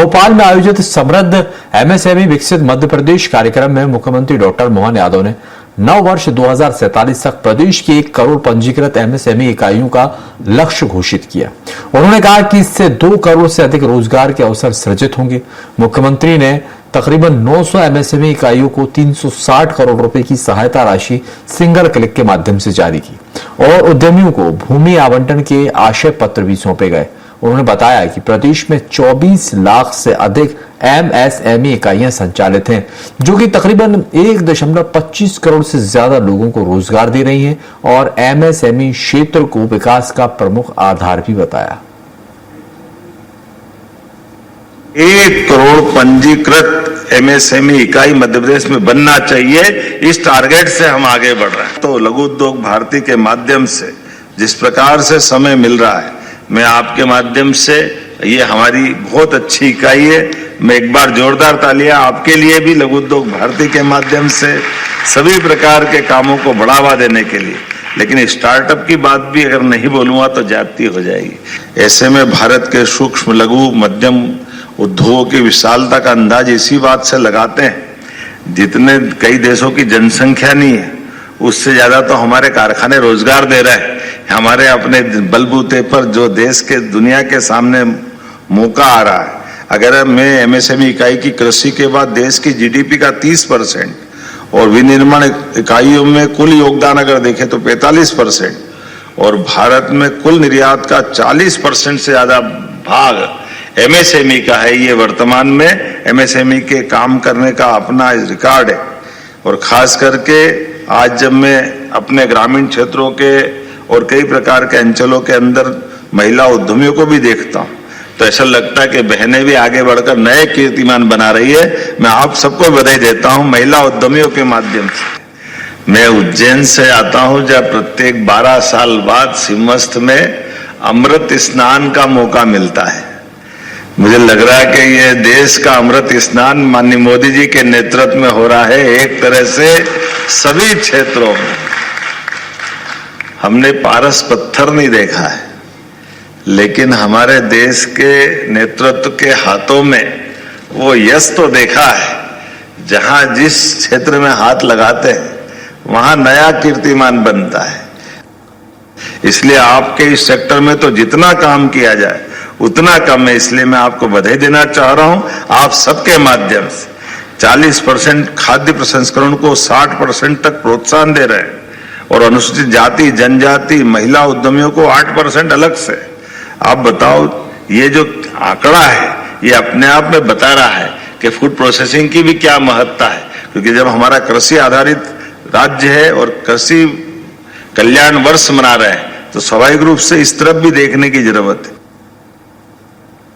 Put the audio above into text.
भोपाल में आयोजित समृद्ध एमएसएमई विकसित मध्य प्रदेश कार्यक्रम में मुख्यमंत्री डॉक्टर मोहन यादव ने नव वर्ष 2047 तक प्रदेश की 1 करोड़ पंजीकृत एमएसएमई इकाइयों का लक्ष्य घोषित किया। उन्होंने कहा कि इससे 2 करोड़ से अधिक रोजगार के अवसर सृजित होंगे। मुख्यमंत्री ने तकरीबन 900 एमएसएमई इकाइयों को 360 करोड़ रुपए की सहायता राशि सिंगल क्लिक के माध्यम से जारी की और उद्यमियों को भूमि आवंटन के आशय पत्र भी सौंपे गए। उन्होंने बताया कि प्रदेश में 24 लाख से अधिक एमएसएमई इकाइयां संचालित हैं, जो कि तकरीबन 1.25 करोड़ से ज्यादा लोगों को रोजगार दे रही हैं और एमएसएमई क्षेत्र को विकास का प्रमुख आधार भी बताया। 1 करोड़ पंजीकृत एमएसएमई इकाई मध्य प्रदेश में बनना चाहिए, इस टारगेट से हम आगे बढ़ रहे हैं। तो लघु उद्योग भारती के माध्यम से जिस प्रकार से समय मिल रहा है, मैं आपके माध्यम से, ये हमारी बहुत अच्छी इकाई है। मैं एक बार जोरदार तालियां आपके लिए भी लघु उद्योग भारती के माध्यम से सभी प्रकार के कामों को बढ़ावा देने के लिए। लेकिन स्टार्टअप की बात भी अगर नहीं बोलूंगा तो ज्यादती हो जाएगी। ऐसे में भारत के सूक्ष्म लघु मध्यम उद्योगों की विशालता का अंदाज इसी बात से लगाते हैं, जितने कई देशों की जनसंख्या नहीं है उससे ज्यादा तो हमारे कारखाने रोजगार दे रहे हैं। हमारे अपने बलबूते पर जो देश के दुनिया के सामने मौका आ रहा है। अगर मैं एमएसएमई इकाई की कृषि के बाद देश की जीडीपी का 30% और विनिर्माण इकाइयों में कुल योगदान अगर देखें तो 45% और भारत में कुल निर्यात का 40% से ज्यादा भाग एमएसएमई का है। ये वर्तमान में एमएसएमई के काम करने का अपना रिकॉर्ड है। और खास करके आज जब मैं अपने ग्रामीण क्षेत्रों के और कई प्रकार के अंचलों के अंदर महिला उद्यमियों को भी देखता हूं तो ऐसा लगता है कि बहनें भी आगे बढ़कर नए कीर्तिमान बना रही है। मैं आप सबको बधाई देता हूं महिला उद्यमियों के माध्यम से। मैं उज्जैन से आता हूं, जब प्रत्येक 12 साल बाद सिंहस्थ में अमृत स्नान का मौका मिलता है। मुझे लग रहा है कि ये देश का अमृत स्नान माननीय मोदी जी के नेतृत्व में हो रहा है। एक तरह से सभी क्षेत्रों में हमने पारस पत्थर नहीं देखा है, लेकिन हमारे देश के नेतृत्व के हाथों में वो यश तो देखा है। जहां जिस क्षेत्र में हाथ लगाते हैं वहां नया कीर्तिमान बनता है। इसलिए आपके इस सेक्टर में तो जितना काम किया जाए उतना कम है। इसलिए मैं आपको बधाई देना चाह रहा हूं। आप सबके माध्यम से 40% खाद्य प्रसंस्करण को 60% तक प्रोत्साहन दे रहे हैं और अनुसूचित जाति जनजाति महिला उद्यमियों को 8% अलग से। आप बताओ, ये जो आंकड़ा है ये अपने आप में बता रहा है कि फूड प्रोसेसिंग की भी क्या महत्ता है। क्योंकि जब हमारा कृषि आधारित राज्य है और कृषि कल्याण वर्ष मना रहे हैं तो स्वाभाविक रूप से इस तरफ भी देखने की जरूरत है।